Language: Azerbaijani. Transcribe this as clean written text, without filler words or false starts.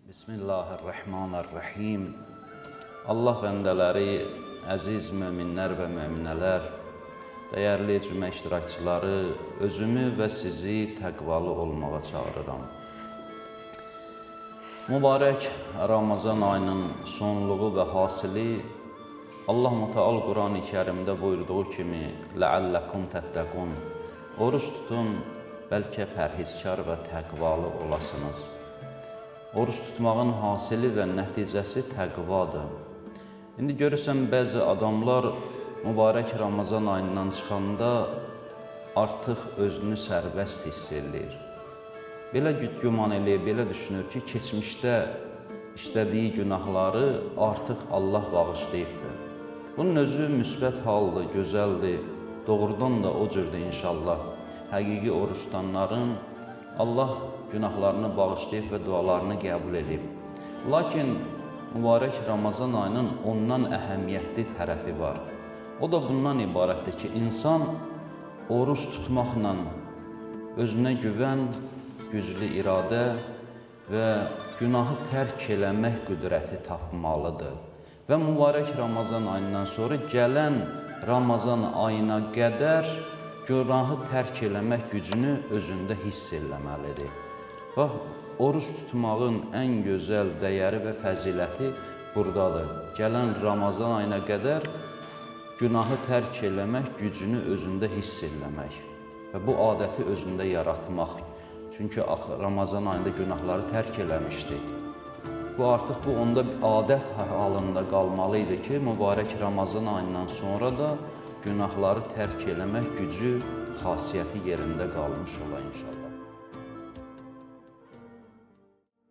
Bismillahirrahmanirrahim. Allah bəndələri, əziz möminlər və möminələr, dəyərli cümə iştirakçıları, özümü və sizi təqvalı olmağa çağırıram. Mübarək Ramazan ayının sonluğu və hasili Allah Müteal Quran-ı Kərimdə buyurduğu kimi "Ləalləkum təttəqun", oruç tutun, bəlkə pərhizkar və təqvalı olasınız. Oruç tutmağın hasili və nəticəsi təqvadır. İndi görürsən, bəzi adamlar mübarək Ramazan ayından çıxanda artıq özünü sərbəst hiss edir. Belə güman eləyir, belə düşünür ki, keçmişdə işlədiyi günahları artıq Allah bağışlayıbdır. Bunun özü müsbət haldır, gözəldir, doğrudan da o cürdür inşallah. Həqiqi oruç tutanların Allah günahlarını bağışlayıb və dualarını qəbul edib. Lakin mübarək Ramazan ayının ondan əhəmiyyətli tərəfi var. O da bundan ibarətdir ki, insan oruç tutmaqla özünə güvən, güclü iradə və günahı tərk eləmək qüdrəti tapmalıdır. Və mübarək Ramazan ayından sonra gələn Ramazan ayına qədər günahı tərk eləmək gücünü özündə hiss eləməlidir. Bax, oruç tutmağın ən gözəl dəyəri və fəziləti buradadır. Gələn Ramazan ayına qədər günahı tərk eləmək gücünü özündə hiss eləmək və bu adəti özündə yaratmaq. Çünki Ramazan ayında günahları tərk eləmişdi. Bu artıq onda adət halında qalmalı idi ki, mübarək Ramazan ayından sonra da günahları tərk eləmək gücü, xasiyyəti yerində qalmış ola inşallah.